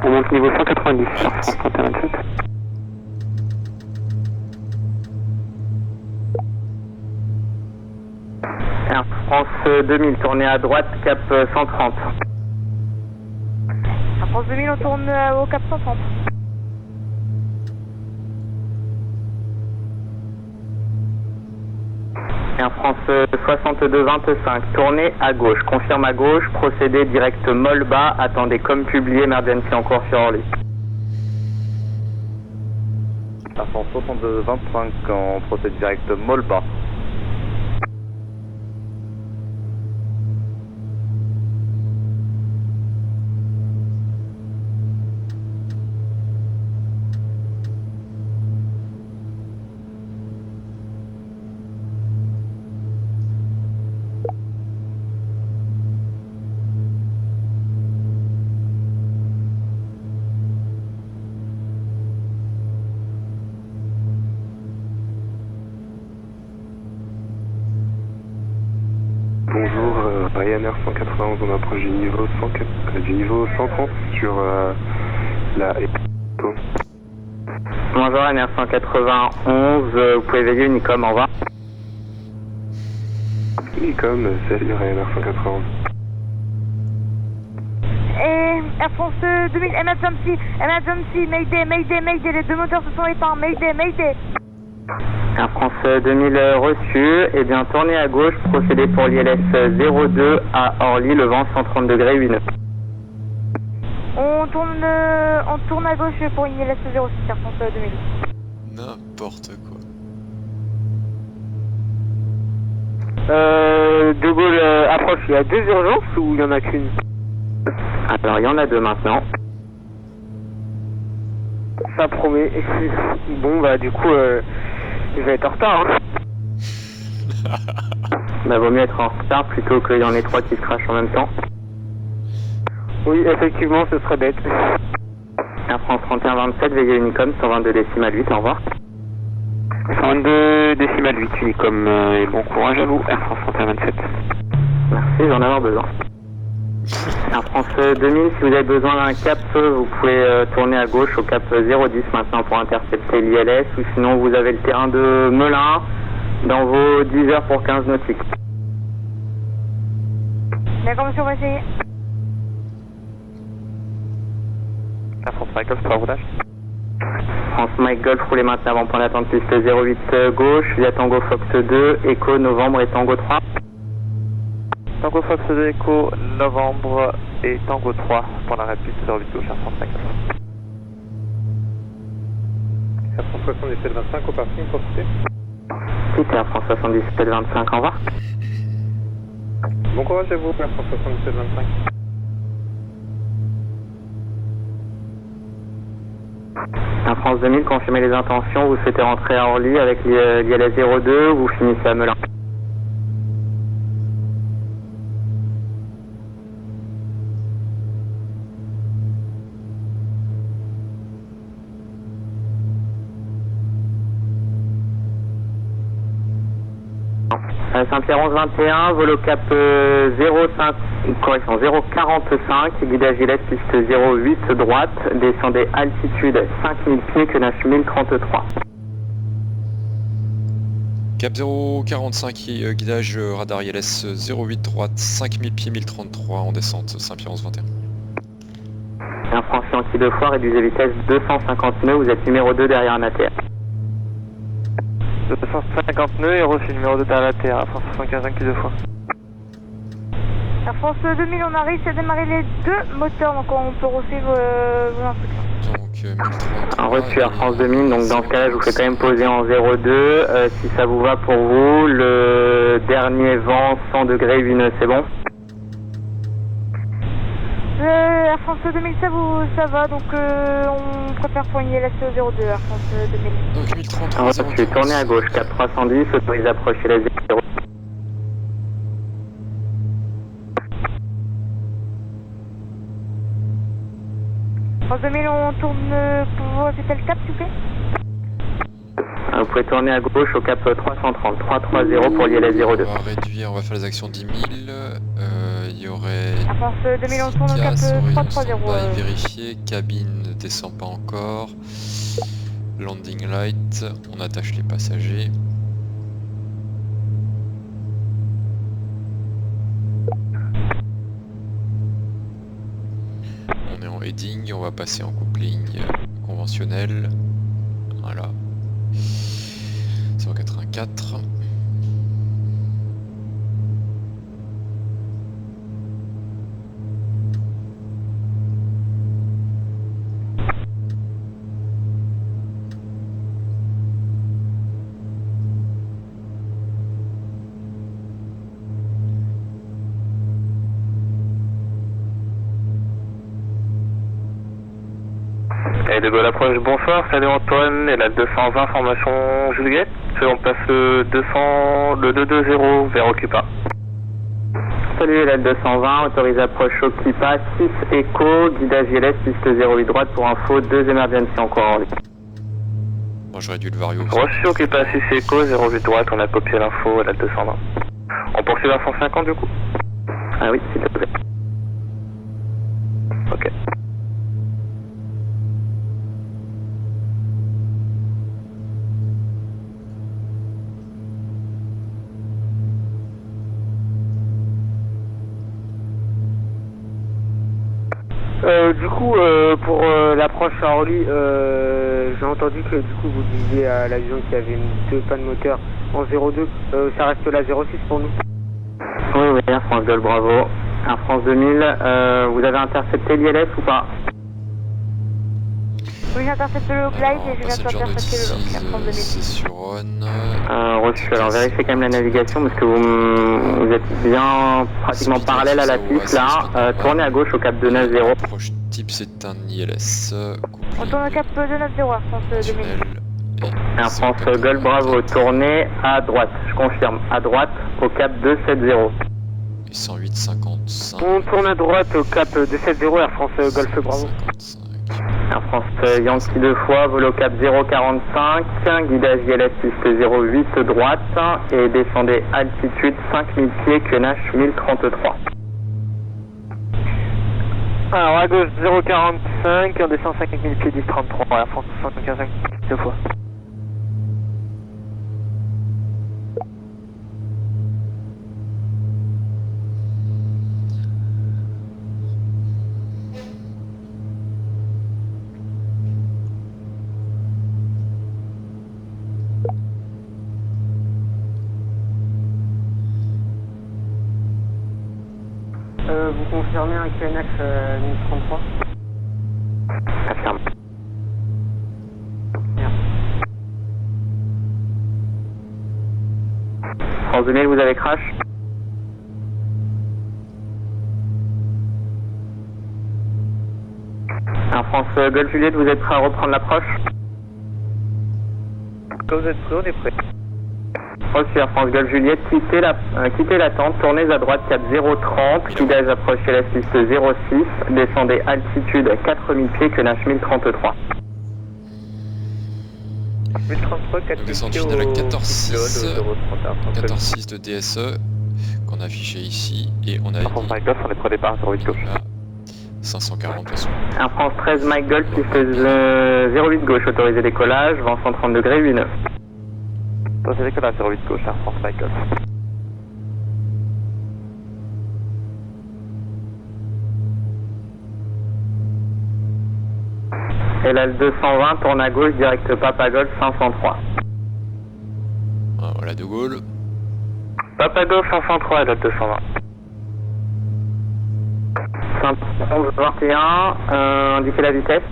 On monte niveau 190, Air France 30 à 27. Air France 2000, tournez à droite, cap 130. Air France 2000, on tourne au cap 130. Air France 62-25, tournez à gauche, confirme à gauche, procédez direct molle bas, attendez comme publié, emergency en cours sur Orly. Air France 62-25, on procède direct molle bas. Bonjour, Ryanair 191, on approche du niveau 130 sur la Epo. Bonjour Ryanair 191, vous pouvez veiller Unicom, au revoir. Unicom, salut Ryanair 191. Et Air France 2000, emergency, mayday, les deux moteurs se sont éteints, mayday. Air France 2000 reçu, et bien tournez à gauche, procédez pour l'ILS 02 à Orly, le vent 130 degrés 8 nœuds. On tourne à gauche pour une ILS 06, Air France 2000. N'importe quoi. De Gaulle approche, il y a deux urgences ou il y en a qu'une? Alors il y en a deux maintenant. Ça promet. Bon bah du coup, je vais être en retard. Hein. Bah vaut mieux être en retard plutôt qu'il y en ait trois qui se crachent en même temps. Oui, effectivement, ce serait bête. Air France 31-27, veillez Unicom, 122 décimales 8, au revoir. 122 décimales 8 Unicom, et bon courage à vous, Air France 31-27. Merci, j'en ai avoir besoin. Air France 2000, si vous avez besoin d'un cap, vous pouvez tourner à gauche au cap 010 maintenant pour intercepter l'ILS, ou sinon vous avez le terrain de Melun dans vos 10 heures pour 15 nautiques. D'accord, monsieur, on va essayer. Air France Mike Golf, pour roulage. France Mike Golf, roulez maintenant avant point d'attente piste 08 gauche, via Tango Fox 2, Echo, Novembre et Tango 3. Tango Fox 2 Echo, Novembre et Tango 3 pour l'arrêt de piste 08 gauche, Air France Mike Golf. Air France 77-25 au parking, profitez. Quitte Air France 77-25, au revoir. Bon courage à vous, Air France 77-25. Air France 2000, confirmez les intentions, vous souhaitez rentrer à Orly avec l'ILS 02, vous finissez à Melun. Saint-Pierre 1121, vol au cap 045, guidage ILS piste 08 droite, descendez altitude 5000 pieds, quenage 1033. Cap 045, guidage radar ILS 08 droite, 5000 pieds 1033 en descente, Saint-Pierre 1121. Air France Yankee 2 fois, réduisez vitesse 250 nœuds, vous êtes numéro 2 derrière un ATR. 250 nœuds et reçu numéro 2 derrière la Terre, Air France 75 Yankee 2 fois. Air France 2000, on a réussi à démarrer les deux moteurs, donc on peut resuivre vos instructions. Donc 1033. Un reçu Air France 2000, donc dans ce cas-là, je vous fais quand même poser en 02. Si ça vous va pour vous, le dernier vent 100 degrés 8 nœuds, c'est bon? Air France 2000, ça va, donc on préfère poigner la CO02, Air France 2000. Donc 1033. Un reçu, tournez à gauche, cap 310, autorisez approcher la 0. France 2000, on tourne pour répéter le cap, s'il vous plaît. Vous pouvez tourner à gauche au cap 330, 330 pour l'ILS 02. On va réduire, on va faire les actions 10 000. Il y aurait. Air France 2000, on tourne au cap 330. Vérifier, cabine ne descend pas encore. Landing light, on attache les passagers. On est en heading, on va passer en coupling conventionnel. Voilà. 184. Et de Gaulle approche, bonsoir, salut Antoine, et la 220 formation Juliette, on passe le 220 vers Occupa. Salut, la 220, autorisé approche Occupa, 6 écho, guidage ILS, piste 08 droite pour info, 2 emergency encore en ligne. Bon, j'aurais dû le vario. Reçu Occupa, 6 écho, 08 droite, on a copié l'info à la 220. On poursuit la 150 du coup? Ah oui, s'il te plaît. Ok. Du coup, pour l'approche à Orly, j'ai entendu que du coup vous disiez à l'avion qu'il y avait deux pannes moteur en 02. Ça reste la 06 pour nous? Oui, Air France Golf, bravo. Air France 2000, vous avez intercepté l'ILS ou pas? Oui, j'ai intercepté le glide et je viens d'intercepter le Air France 2000. C'est sur on. Reçu, alors vérifiez quand même la navigation parce que vous êtes bien pratiquement parallèle à la piste là. Tournez à gauche au cap 290. Approche type, c'est un ILS. On tourne au cap 290, Air France 2000. Air France Golf, bravo. Tournez à droite, je confirme, à droite au cap 270. Et 108,55. On tourne à droite au cap 270, Air France Golf, bravo. 55. Air France Yankee 2 fois, vol au cap 045, guidage ILS piste 08 droite et descendez altitude 5000 pieds, quenage 1033. Alors à gauche 045, on descend 5000 pieds 1033, Air France 75 2 fois. Vous confirmez un QNH 1033? Affirme. Merci. France 2000, vous avez crash? Air France Golf Juliette, vous êtes prêt à reprendre l'approche? Quand vous êtes prêts, on est prêts. Reçu Air France Golf Juliette, quittez la tente, tournez à droite cap 030, guidage approchez la piste 06, descendez altitude 4000 pieds, quenage 1033. 1033, 4 Donc descente finale à 14.6 de DSE qu'on a affiché ici et on a Air France Mike Golf, on est prêt départ 08 gauche. à 540 de toute façon. Air France 13 Mike Golf, piste 08 gauche, autorisé décollage, vent 130 degrés, 8-9. Autorisé décollage 08 gauche, Air France Mike Golf. Et là le 220, tourne à gauche, direct Papa Golf 503. Voilà De Gaulle. Papa Golf 503, la 220. 511-21, indiquez la vitesse.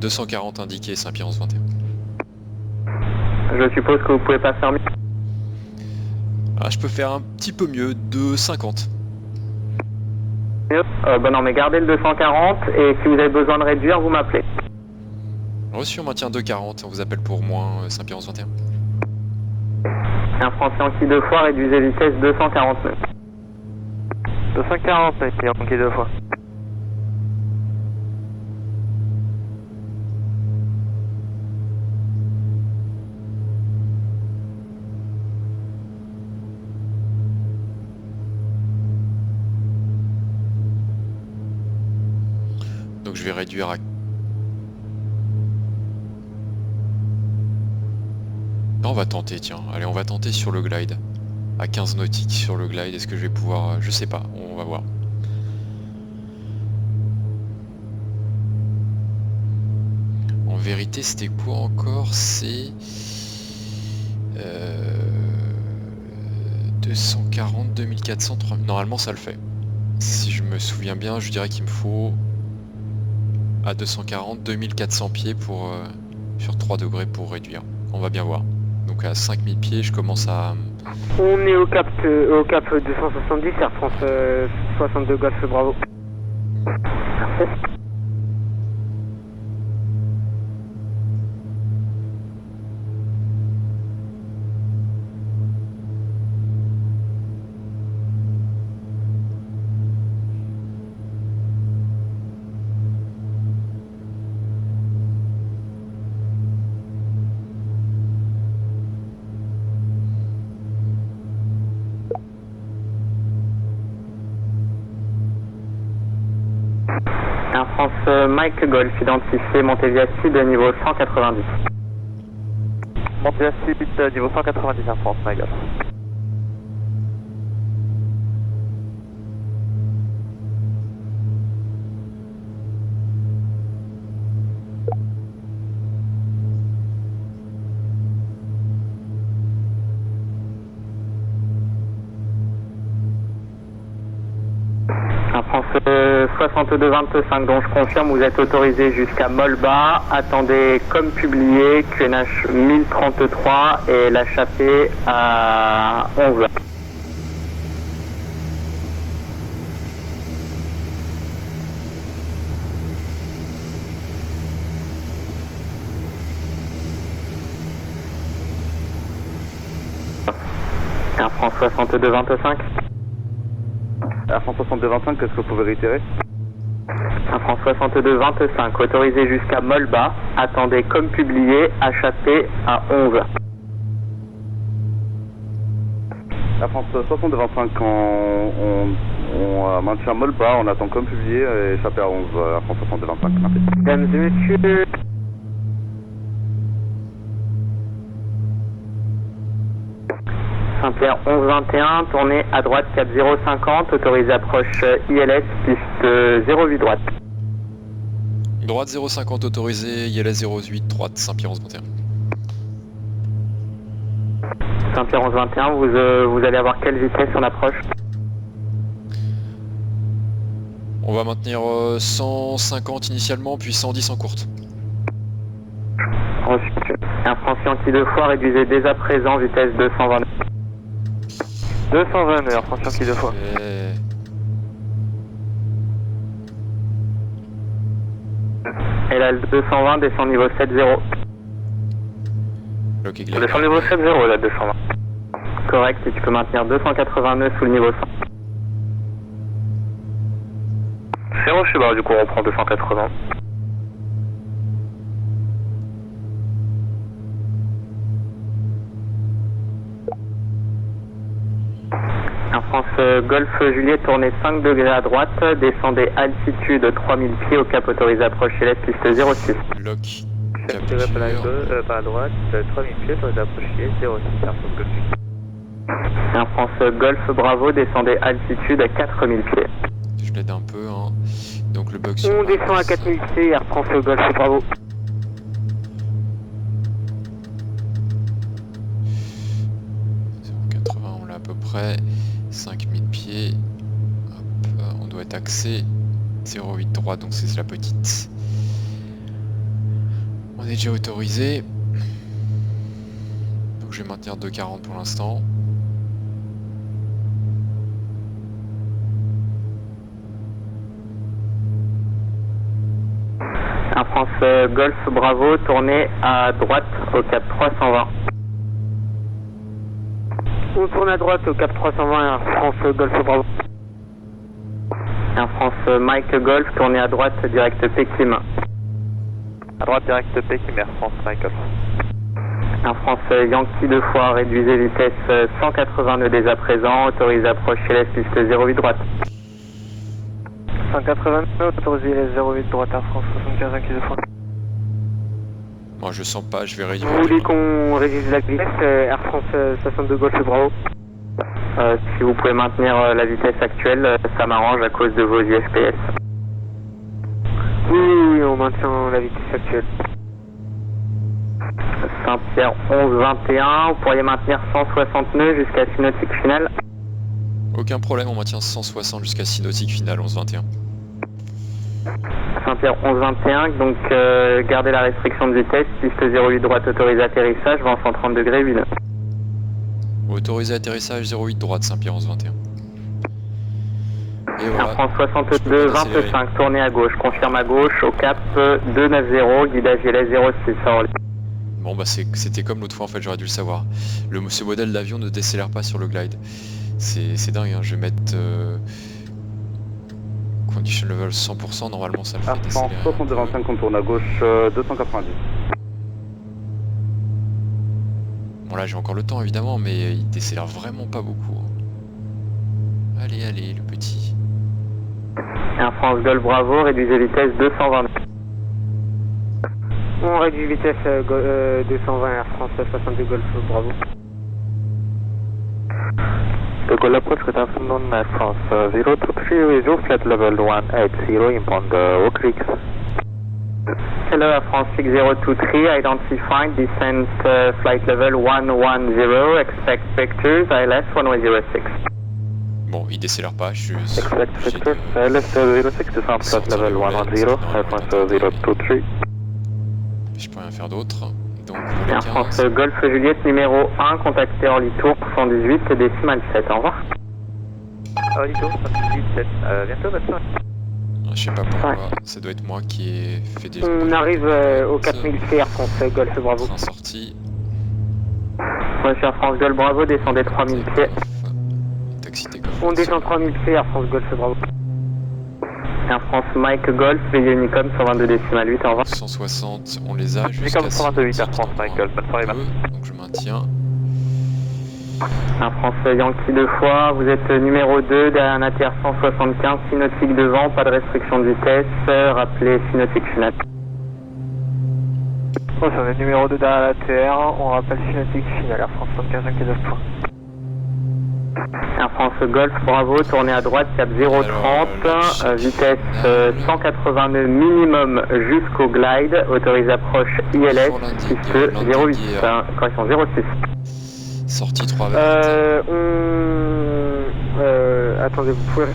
240 indiqué, Saint-Pierre 11-21. Je suppose que vous pouvez pas faire mieux. Ah, je peux faire un petit peu mieux, 250. Bon non mais gardez le 240 et si vous avez besoin de réduire, vous m'appelez. Reçu, on maintient 240, on vous appelle pour moins Saint-Pierre 11-21. Un Français Yankee 2 fois, réduisez vitesse 249. 240, ça a été Yankee 2 fois. Donc je vais réduire à... On va tenter, tiens. Allez, on va tenter sur le glide. À 15 nautiques sur le glide. Est-ce que je vais pouvoir... Je sais pas, on va voir. En vérité, c'était quoi encore? C'est... 240, 2400, 3000... Normalement, ça le fait. Si je me souviens bien, je dirais qu'il me faut... à 240, 2400 pieds pour, sur 3 degrés pour réduire. On va bien voir. Donc à 5000 pieds, je commence à... On est au cap 270, Air France 62 Golf Bravo. Merci. Air France Mike Golf, identifié Montevia Sud, niveau 190. Montevia Sud, niveau 190, Air France Mike Golf. Air France 62-25, donc je confirme, vous êtes autorisé jusqu'à Molba. Attendez comme publié, QNH 1033 et l'échappée à 11h. Air France 62-25. Air France 62-25, qu'est-ce que vous pouvez réitérer? Air France 62-25, autorisé jusqu'à Molba. Attendez comme publié, échappée à 11h. Air France 62-25, on maintient Molba, on attend comme publié, échappé à 11, Air France 62-25, merci. Mesdames et messieurs, Saint-Pierre 1121, tournée à droite 4050, autorisé approche ILS, piste 08 droite. Droite 050 autorisé, ILS 08, droite Saint-Pierre 11-21. Saint-Pierre 1121, vous allez avoir quelle vitesse en approche? On va maintenir 150 initialement, puis 110 en courte. Reçu. Un Français Yankee 2 fois, réduisez dès à présent, vitesse 220. 220 Air France Yankee 2 fois. Et là, le 220 descend niveau 7-0. Ok, On descend niveau 7-0 là, 220. Correct, et tu peux maintenir 289 sous le niveau 100. C'est bon, je suis barre, du coup on reprend 280. France Golf Juliet, tournez 5 degrés à droite, descendez altitude 3000 pieds au cap autorisé approche LS piste 06. Lock. Cap Pas à droite, 3000 pieds, autorisé approche 06, Air France Golf. Air France Golf Bravo, descendez altitude à 4000 pieds. Je l'aide un peu, hein. Donc le bug On descend à 4000 pieds, Air France Golf Bravo. 080, on l'a à peu près. 5000 pieds. Hop, on doit être axé. 08 droit, donc c'est la petite. On est déjà autorisé. Donc je vais maintenir 240 pour l'instant. Air France Golf Bravo, tournez à droite au cap 320. On tourne à droite au cap 320, Air France Golf Bravo. Air France Mike Golf, tournez à droite direct Pékin. À droite, direct Pékin, Air France Michael. Air France Yankee 2 fois, réduisez vitesse 180 nœuds dès à présent, autorisé approche LS piste 08 droite. 180 autorisé les 08 droite, Air France 75 Yankee 2 fois. Moi je sens pas, je vais réduire. Vous voulez qu'on réduise la vitesse, Air France 62 Golf Bravo? Si vous pouvez maintenir la vitesse actuelle, ça m'arrange à cause de vos UFPS. Oui, on maintient la vitesse actuelle. Saint-Pierre 11-21, vous pourriez maintenir 160 nœuds jusqu'à 6 nautiques finale. Aucun problème, on maintient 160 jusqu'à 6 nautiques finale, 11-21. Saint-Pierre 11-21, donc gardez la restriction de vitesse, piste 08 droite autorisé atterrissage, vent 130 degrés, 8 nœuds. Autorisé atterrissage 08 droite, Saint-Pierre 11-21. Et Air voilà. France 62 25, tournez à gauche, confirme à gauche au cap 290, guidage LS 06. Bon bah c'était comme l'autre fois en fait, j'aurais dû le savoir. Ce modèle d'avion ne décélère pas sur le glide. C'est dingue, hein. Je vais mettre condition level 100%, normalement ça le fait décélérer. 62-25, on tourne à gauche 290. Bon là j'ai encore le temps évidemment, mais il décélère vraiment pas beaucoup, hein. Allez, allez le petit. Air France Golf Bravo, réduisez vitesse 220. On réduit vitesse 220 Air France 62 Golf Bravo. De Gaulle approach with afternoon Air France 023 visual flight level 180 inbound Oak Creek. Hello Air France 6023, identified descent flight level 110, expect pictures, ILS 1106. Bon, il décélère pas, je suis... Expect pictures, ILS 06 descent flight level 110, Air France 023. Je peux rien faire d'autre. Donc, Air France Golf Juliette numéro 1, contactez Orly Tour 118 décimal 7, au revoir. Orly Tour 118 7, bientôt maintenant. Je sais pas pourquoi, ça doit être moi qui ai fait des... On arrive au 4000 pieds Air France Golf Bravo. Train sorti. Monsieur Air France Golf Bravo, descendez 3000 pieds. Taxi take-off. On descend 3000 pieds Air France Golf Bravo. Air France Mike Golf, veillez Unicom 122 décimal 8, au revoir. 160, on les a Unicom jusqu'à 128 Air France Michael, bonne soirée. Donc je maintiens. Air France Yankee 2 fois, vous êtes numéro 2, derrière un ATR 175, 6 nautiques devant, pas de restriction de vitesse, rappelez 6 nautiques finale. Bon, on est numéro 2 derrière la TR, on rappelle 6 nautiques finale Air France 75 Yankee 2 fois. Air France Golf Bravo, tournez à droite, cap 030, vitesse 180 nœuds minimum jusqu'au glide, autorisé approche ILS, piste 08, correction 06. Sortie 3 attendez, vous pouvez...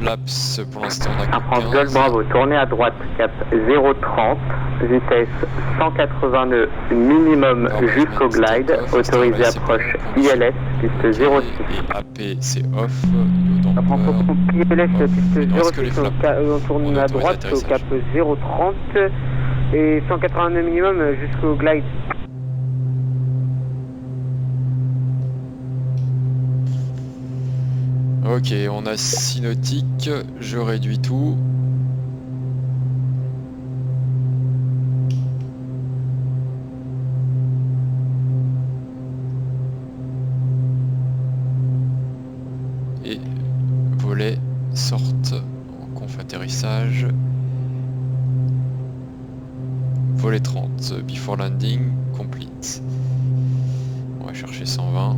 Flaps, pour l'instant on a Air France que Golf 15. Bravo, tournez à droite, cap 030, vitesse 180 nœuds minimum jusqu'au glide, autorisé approche ILS, piste 06. Et AP c'est off. Air France ILS, piste 06, on tourne à autorisé droite au cap atterrissage. 030 et 180 nœuds minimum jusqu'au glide. Ok, on a 6 nautiques, je réduis tout. Et volet 30, before landing, complete. On va chercher 120.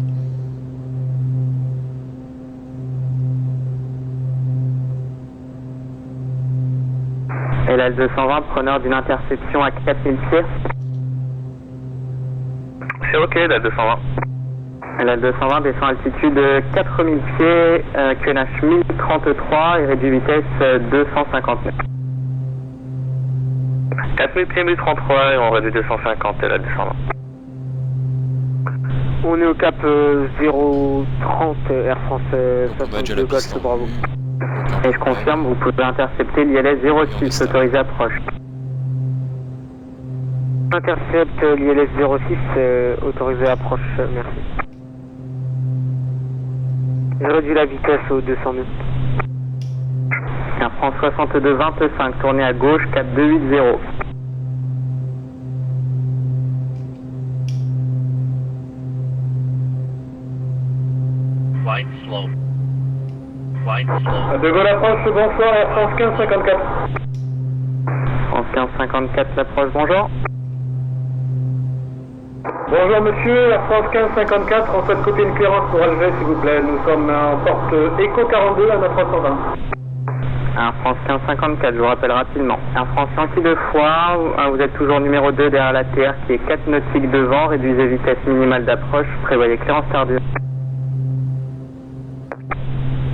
Et la 220, preneur d'une interception à 4000 pieds. C'est ok, la 220. Et la 220 descend à altitude 4000 pieds, QNH 1033 et réduit vitesse 250 mètres. 4000 pieds 1033 et on réduit 250 et la 220. On est au cap 030 Air France 62 Golf Bravo. Et je confirme, vous pouvez intercepter l'ILS 06, autorisé approche. Intercepte l'ILS 06, autorisé approche, merci. Je réduis la vitesse au 200 nœuds. Air France 62 25, tournez à gauche, cap 280. Flight slow. Flight slow. De Gaulle approche, bonsoir, Air France 1554. France 1554, l'approche, bonjour. Bonjour monsieur, Air France 1554, on souhaite copier une clearance pour Alger s'il vous plaît. Nous sommes en porte Echo 42 à 320. Air France 1554, je vous rappelle rapidement. Air France Yankee 2 fois, vous êtes toujours numéro 2 derrière la TR qui est 4 nautiques devant, réduisez vitesse minimale d'approche, prévoyez clearance tardive.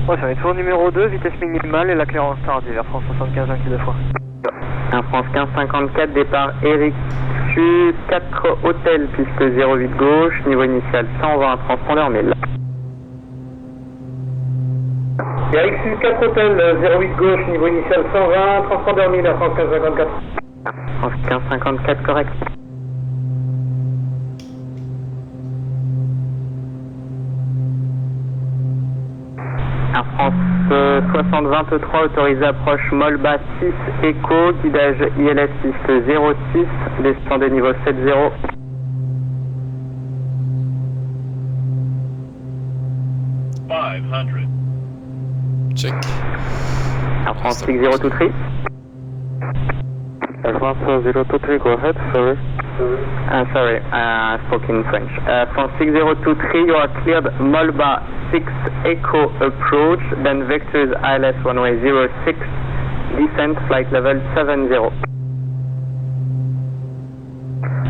Ouais, ça va être toujours numéro 2, vitesse minimale et la clearance tardive, Air France 75 Yankee 2 fois. Air France 1554, départ Eric Su 4 hôtel, piste 08 gauche, niveau initial 120, transpondeur 1000. Eric Su 4 hôtel, 08 gauche, niveau initial 120, transpondeur 1000, Air France 1554. France 1554, correct. Air France 6023, autorisé approche Molba 6 Echo, guidage ILS piste 06, descendez niveau 70. Check. Air France 6023. Air France 023, go ahead, sorry. Sorry, I spoke in French. France 6023, you are cleared Molba 6 Echo approach, then vectors ILS runway 06, descent flight level 70.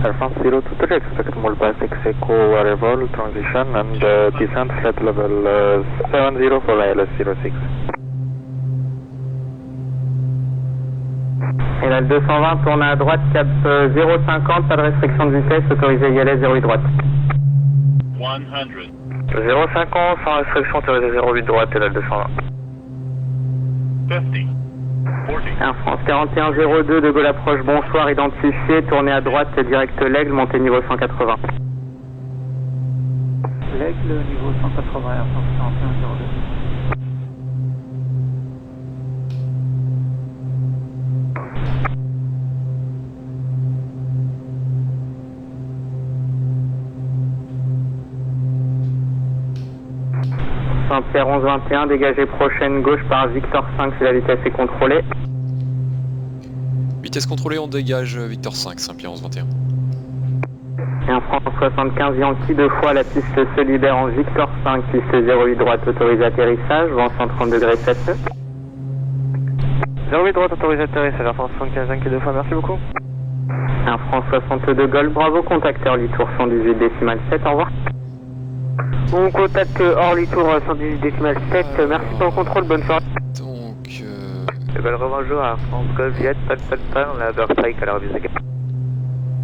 Air France 023, expect Molba 6 Echo arrival, transition and descent flight level 70 for ILS 06. Et la 220 tourne à droite, cap 050, pas de restriction de vitesse, autorisé ILS 08 droite. 100. 050 sans restriction, autorisé 08 droite et la 220. 50. 40. Air France 4102 de Gaulle approche, bonsoir, identifié, tournez à droite, direct l'Aigle, montée niveau 180. L'Aigle, niveau 180, Air France 4102. Saint-Pierre 1121, dégagez prochaine gauche par Victor 5 si la vitesse est contrôlée. Vitesse contrôlée, on dégage Victor 5, Saint-Pierre 1121. Et en France 75 Yankee, 2 fois la piste se libère en Victor 5, piste 08 droite, autorisé atterrissage, vent 130 degrés 7 nœuds. 08 droite, autorisé atterrissage, Air France 75 Yankee 2 fois, merci beaucoup. Air France 62 Golf, bravo, contacteur Litour 118 décimal 7, au revoir. On contacte Orly-Tour 118 décimal 7, merci pour le contrôle, bonne soirée. Donc, Rebonjour, Air France Golf Jet, pas, on a Burstrike à la revue de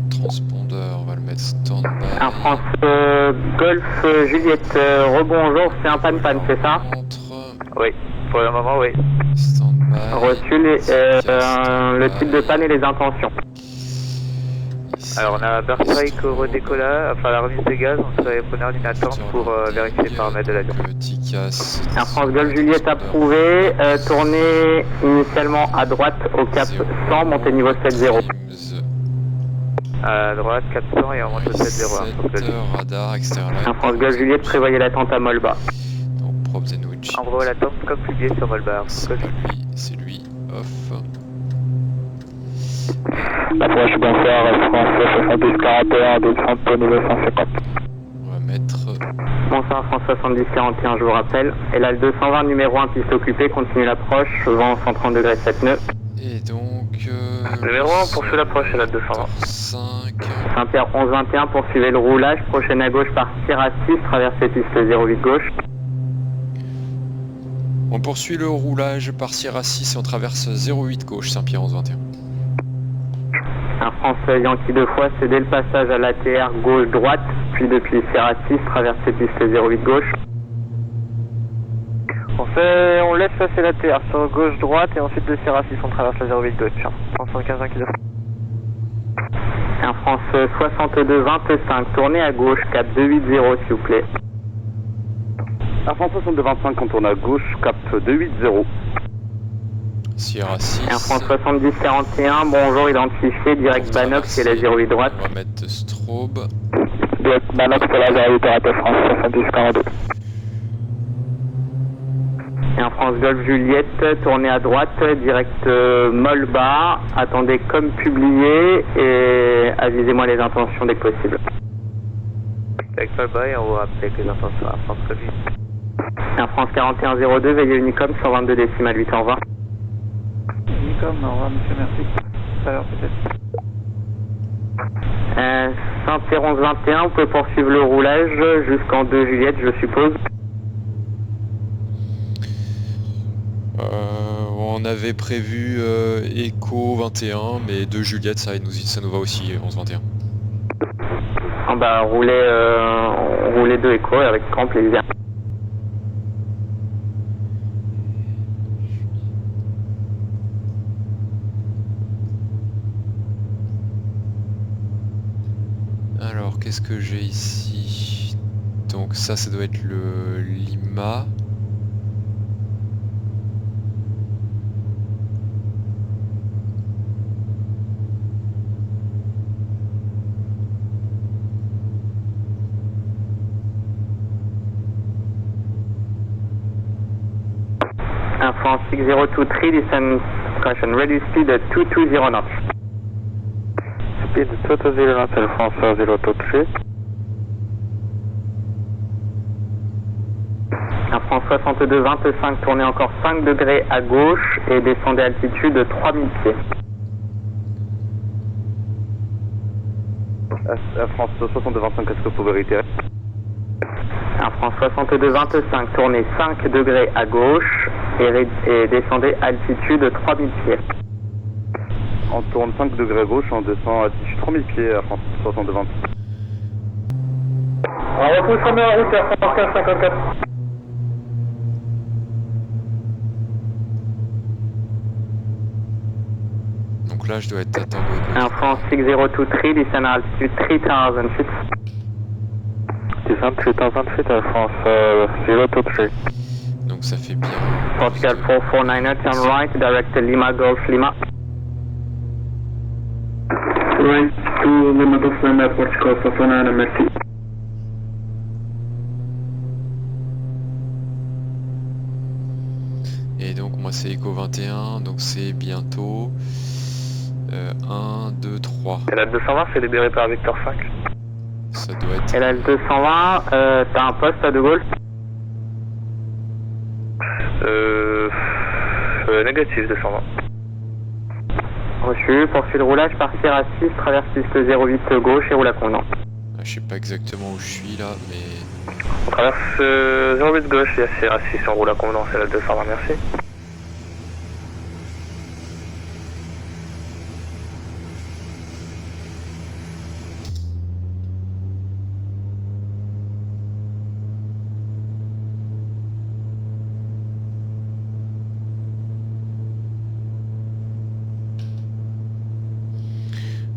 transpondeur, on va le mettre stand-by. Air France Golf Juliette, rebonjour, c'est un pan-pan, c'est ça? Oui, pour le moment, oui. Stand-by. Reçu le type de panne et les intentions. Alors on a Burstrike au redécollage, enfin la remise des gaz, on serait preneur d'une attente pour vérifier les paramètres de l'avion. Petit casse. Air France Golf Juliette approuvé, tournez initialement à droite au cap 100, montez niveau 7-0. À droite 400 et on monte au 7-0. Radar extérieur. Air France Golf Juliette, prévoyez l'attente à Molba. Donc props and winch. Envoie l'attente comme publié sur Molba. C'est lui, off. Approche bonsoir, Air France 70 41, descente au niveau 150. On va mettre... Bonsoir France 70 41, je vous rappelle. LAL 220 numéro 1, piste occupée, continue l'approche, vent 130 degrés 7 nœuds. Et donc... Numéro 1, poursuit l'approche, LAL 220. 5... Saint-Pierre 11-21, poursuivez le roulage, prochaine à gauche, partir à 6, traversez piste 08 gauche. On poursuit le roulage par Sierra 6 et on traverse 08 gauche, Saint-Pierre 11-21. Un France Yankee 2 fois, cédez le passage à l'ATR gauche-droite, puis depuis Sierra 6, traversez piste 08 gauche. On laisse passer l'ATR sur gauche-droite et ensuite de Sierra 6 on traverse la 08 gauche. 175 Yankee 2 fois. Un France 62-25, tournez à gauche, cap 280 s'il vous plaît. Air France 62-25, on tourne à gauche, cap 280. Sierra 6. Air France 70-41, bonjour, identifié, direct Banox, c'est la 08 droite. On va mettre strobe. Direct Banox pour la 08 droite, France 70-42. Air France Golf Juliette, tournez à droite, direct Molba, attendez comme publié et avisez-moi les intentions dès que possible. Direct Molba et on va appeler les intentions à France Covid. Air France 4102, veillez Unicom 122 décimales 8 au revoir. Unicom, au revoir monsieur, merci. Tout à l'heure peut-être. Saint-Pierre 11-21, vous pouvez poursuivre le roulage jusqu'en 2 Juliette, je suppose. On avait prévu Echo 21, mais 2 Juliette, ça nous va aussi, 11-21. Ah bah, roulez 2 Echo avec grand plaisir. Alors, qu'est-ce que j'ai ici? Donc ça doit être le Lima. Air France 602 descend correction, ready speed 220 knots. Speed 220 knots, Air France 023. Air France 62-25, tournez encore 5 degrés à gauche et descendez altitude 3000 pieds. Air France 62-25, est-ce que vous pouvez réitérer? Air France 62-25, tournez 5 degrés à gauche et descendez altitude 3000 pieds. On tourne 5 degrés à gauche, on descend altitude 3000 pieds, Air France 62-25. On repousse comme la route, Air France 1554. Donc là, je dois être à Tango. Air France 602 descend à altitude 3000 feet. Descend 3000 feet, Air France 023. Donc ça fait bien. Portugal 449, turn right, direct Lima Golf Lima. Right to Lima Golf Lima, Portugal 449, merci. Et donc moi c'est Echo 21, donc c'est bientôt 1, 2, 3. Et la 220 c'est libéré par Victor 5. Ça doit être... Et la 220, t'as un poste à De Gaulle? Négatif 220. Reçu, poursuit le roulage, partir à 6, traverse piste 08 gauche et roule à convenant. Je sais pas exactement où je suis là, mais... On traverse 08 gauche, il y a Sierra 6, on roule à convenance, c'est la 220, merci.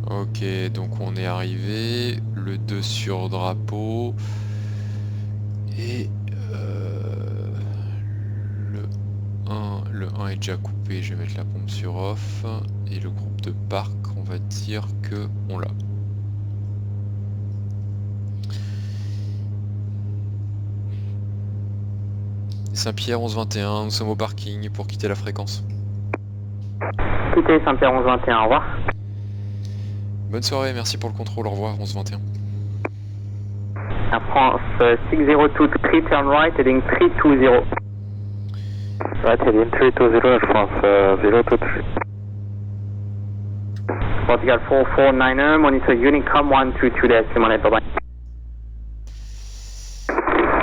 Ok, donc on est arrivé, le 2 sur drapeau, et le 1 est déjà coupé, je vais mettre la pompe sur off, et le groupe de parc, on va dire que on l'a. Saint-Pierre 1121, nous sommes au parking pour quitter la fréquence. Quittez Saint-Pierre 1121, au revoir. Bonne soirée, merci pour le contrôle, au revoir, 11-21. Air France 602 turn right, heading 320. Right, heading 320, Air France 023. Portugal 449er, monitor Unicom 122 decimal, bye-bye.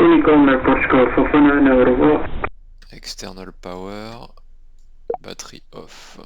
Unicom, Portugal 449, au revoir. External power, batterie off.